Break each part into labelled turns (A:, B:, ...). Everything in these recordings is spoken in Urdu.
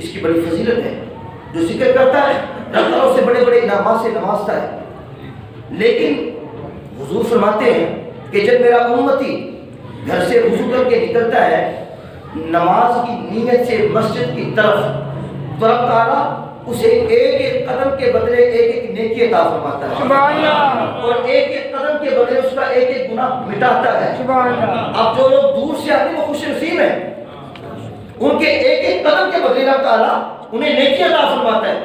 A: اس کی بڑی فضیلت ہے، جو ذکر کرتا ہے اللہ سے بڑے بڑے انعامات سے نوازتا ہے۔ لیکن حضور فرماتے ہیں کہ جب میرا امتی گھر سے وضو کر کے نکلتا ہے نماز کی نیت سے مسجد کی طرف، تو رب تعالیٰ اسے ایک ایک قدم کے بدلے ایک ایک نیکی عطا فرماتا ہے، سبحان اللہ، اور ایک ایک قدم کے بدلے اس کا ایک ایک گناہ مٹاتا ہے، سبحان اللہ۔ اب جو لوگ دور سے آتے ہیں وہ خوش نصیب ہیں، ان کے ایک ایک قدم کے بدلے رب تعالیٰ انہیں نیکی عطا فرماتا ہے۔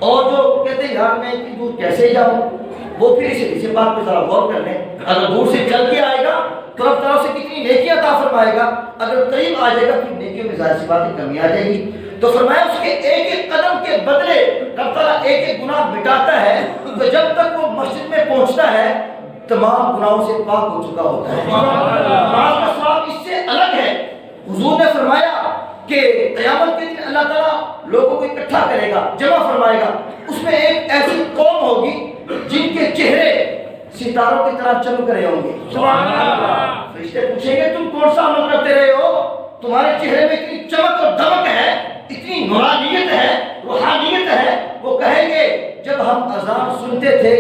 A: اور جو کہتے ہیں یار میں اتنی دور کیسے جاؤں، وہ پھر اسی بات پہ ذرا غور کر لیں، اگر دور سے چل کے آئے گا تو رب تعالیٰ سے کتنی نیکی عطا فرمائے گا، اگر قریب آ جائے گا پھر نیکیوں میں ظاہر سی بات ہے کمی آ جائے گی۔ تو فرمایا اس کے ایک ایک قدم کے بدلے رب تعالیٰ ایک ایک گناہ مٹاتا ہے، تو جب تک وہ مسجد میں پہنچتا ہے تمام گناہوں سے پاک ہو چکا ہوتا ہے۔ نماز کا ثواب اس سے الگ ہے۔ حضور نے فرمایا کہ قیامت کے دن اللہ تعالیٰ لوگوں کو اکٹھا کرے گا، جمع فرمائے گا، اس میں ایک ایسی قوم ہوگی جن کے چہرے ستاروں کی طرح چمک رہے ہوں گے، سبحان اللہ۔ فرشتے پوچھیں گے تم کون سا عمل کرتے رہے ہو، تمہارے چہرے میں اتنی چمک اور دمک ہے، اتنی نورانیت ہے، روحانیت ہے۔ وہ کہیں گے جب ہم اذان سنتے تھے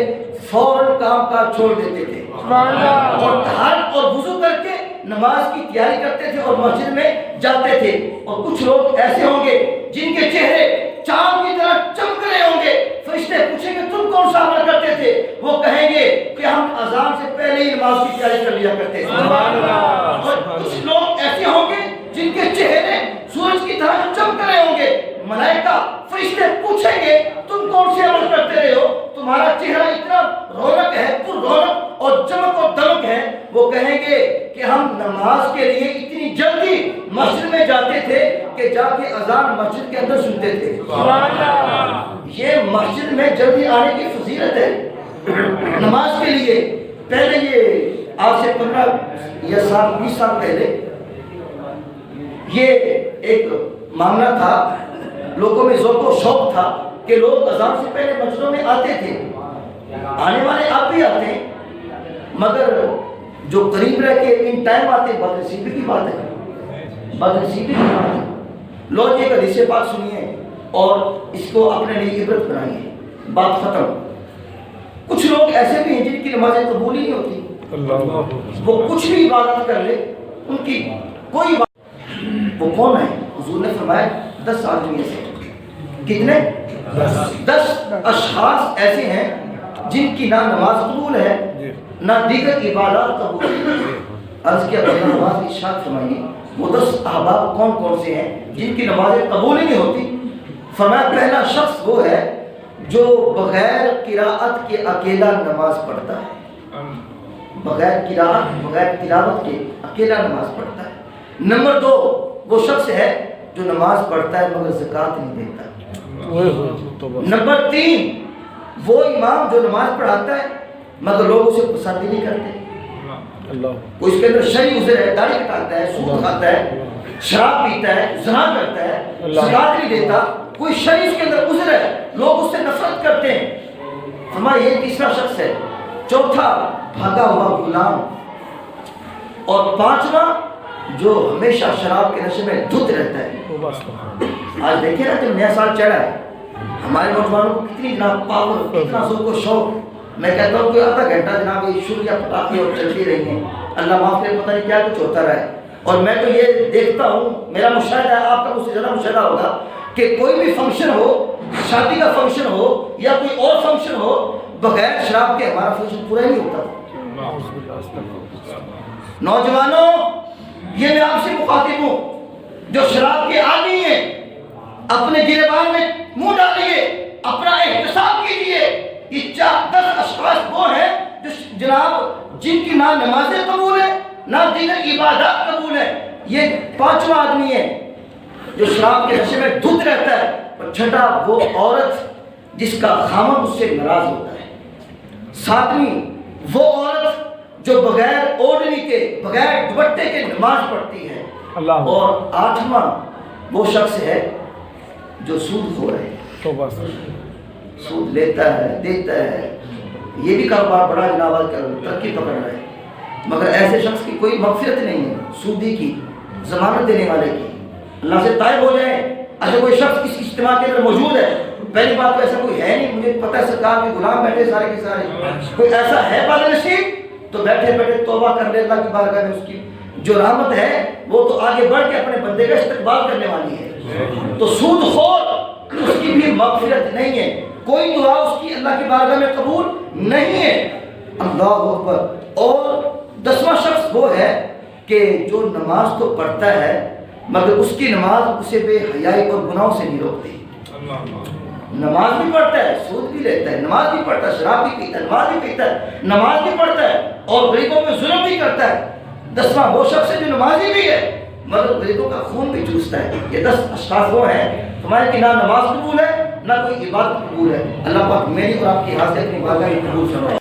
A: فوراً کام کاج چھوڑ دیتے تھے اور طہارت اور وضو کر کے نماز کی تیاری کرتے تھے اور مسجد میں جاتے تھے۔ اور کچھ لوگ ایسے ہوں گے جن کے چہرے چاند کی طرح چمک رہے ہوں گے۔ فرشتے پوچھیں گے تم کون سا عمل کرتے تھے، وہ کہیں گے کہ ہم اذان سے پہلے ہی نماز کی تیاری کر لیا کرتے تھے۔ اور کچھ لوگ ایسے ہوں گے جن کے چہرے سورج کی طرح چمک رہے ہوں گے۔ ملائکہ فرشتے پوچھیں گے تم کون سے عمل کرتے رہے ہو، تمہارا چہرہ اتنا رونق ہے، پر رونق اور چمک اور دمک ہے۔ وہ کہیں گے کہ ہم نماز کے لیے اتنی جلدی مسجد میں جاتے تھے کہ جا کے اذان مسجد کے اندر سنتے تھے۔ یہ مسجد میں جلدی آنے کی فضیلت ہے نماز کے لیے۔ پہلے یہ آج سے 15 یا 20 سال پہلے یہ ایک معاملہ تھا، لوگوں میں ذوق و شوق تھا کہ لوگ اذان سے پہلے مسجدوں میں آتے تھے، آنے والے آپ بھی آتے ہیں، مگر جو قریب رہ کے ان ٹائم آتے ہیں بدنصیبی کی بات ہے، بدنصیبی کی بات ہے۔ لو جی ایک حدیث پاک سنیے اور اس کو اپنے لیے عبرت بنائیے، بات ختم۔ کچھ لوگ ایسے بھی ہیں جن کی نمازیں قبول ہی نہیں ہوتی، وہ کچھ بھی عبادت کر لے ان کی کوئی بات۔ وہ کون ہے؟ حضور نے فرمایا 10 آدمی ایسے، کتنے؟ 10 اشخاص ایسے ہیں جن کی نہ نماز قبول ہے نہ دیگر عبادات قبول ہے۔ عرض کیا نماز کی ارشاد فرمائیے وہ 10 احباب کون کون سے ہیں جن کی نمازیں قبول ہی نہیں ہوتی؟ فرمایا پہلا شخص وہ ہے جو بغیر قراءت کے اکیلا نماز پڑھتا ہے، بغیر قراءت بغیر تلاوت کے اکیلا نماز پڑھتا ہے۔ نمبر 2 وہ شخص ہے جو نماز پڑھتا ہے مگر زکوٰۃ نہیں دیتا۔ نمبر 3 وہ امام جو نماز پڑھاتا ہے مگر لوگ اسے پسند ہی نہیں کرتے، کوئی اس کے اندر شرعی عذر ہے، داڑھی کٹاتا ہے، سود کھاتا ہے، شراب پیتا ہے، زنا کرتا ہے، زکوٰۃ نہیں دیتا، کوئی شرعی اس کے اندر عذر ہے، لوگ اس سے نفرت کرتے ہیں۔ فرمایا یہ تیسرا شخص ہے۔ چوتھا بھاگا ہوا غلام، اور 5واں جو ہمیشہ شراب کے نشے میں دھت رہتا ہے۔ آج دیکھیں نا کہ نیا سال چڑھا ہے، ہمارے نوجوانوں کو کتنی جناب پاور، کتنا ذوق و شوق۔ میں کہتا ہوں کہ آدھا گھنٹہ جناب یہ شور یا پٹاخے اور چلتی رہی ہیں، اللہ معاف کرے پتہ نہیں کیا کچھ ہوتا رہا ہے۔ اور میں تو یہ دیکھتا ہوں، میرا مشاہدہ ہے، آپ کا مجھ سے زیادہ مشاہدہ ہوگا کہ کوئی بھی فنکشن ہو، شادی کا فنکشن ہو یا کوئی اور فنکشن ہو، بغیر شراب کے ہمارا فنکشن پورا ہی نہیں ہوتا۔ نوجوانوں یہ میں آپ سے مخاطب ہوں جو شراب کے عادی ہیں، اپنے گریبان میں منہ ڈالیے، اپنا احتساب کیجیے۔ یہ 10 اشخاص وہ ہیں جو جناب جن کی نہ نمازیں قبول ہیں نہ دیگر عبادات قبول ہیں۔ یہ 5واں آدمی ہے جو شراب کے نشے میں دھت رہتا ہے۔ اور 6واں وہ عورت جس کا خامن اس سے ناراض ہوتا ہے۔ 7ویں وہ عورت جو بغیر اوڑھنی کے بغیر دوپٹے کے نماز پڑھتی ہے۔ اور 8واں وہ شخص ہے جو سود خور ہے، سود لیتا ہے، دیتا ہے، یہ بھی کاروبار بڑا جناب ترقی پکڑ رہا ہے، مگر ایسے شخص کی کوئی مغفرت نہیں ہے، سودی کی، ضمانت دینے والے کی۔ اللہ سے تائب ہو جائیں، اچھا کوئی شخص اس اجتماع کے اندر موجود ہے، پہلی بات تو ایسا کوئی ہے نہیں، مجھے پتہ ہے سرکار کے غلام بیٹھے سارے کے سارے، کوئی ایسا ہے بد نصیب تو بیٹھے بیٹھے توبہ کر لے اللہ کی بارگاہ میں، اس کی جو رحمت ہے وہ تو آگے بڑھ کے اپنے بندے کا استقبال کرنے والی ہے۔ تو سود خور اس کی بھی مغفرت نہیں ہے، کوئی دعا اس کی اللہ کی بارگاہ میں قبول نہیں ہے۔ اللہ اکبر۔ اور 10واں شخص وہ ہے کہ جو نماز تو پڑھتا ہے مگر اس کی نماز اسے بے حیائی اور گناہوں سے نہیں روکتی۔ نماز بھی پڑھتا ہے، سود بھی لیتا ہے، نماز بھی پڑھتا ہے، شراب بھی پیتا ہے، نماز بھی پیتا ہے، نماز بھی پڑھتا ہے اور غریبوں میں ظلم بھی کرتا ہے۔ 10واں وہ شخص ہے جو نمازی بھی ہے مگر غریبوں کا خون بھی چوستا ہے۔ یہ 10 اشخاص وہ ہیں تمہارے کہ نہ نماز قبول ہے نہ کوئی عبادت قبول ہے۔ اللہ پاک میری اور آپ کی حاضری اپنی بارگاہ میں قبول فرمائے۔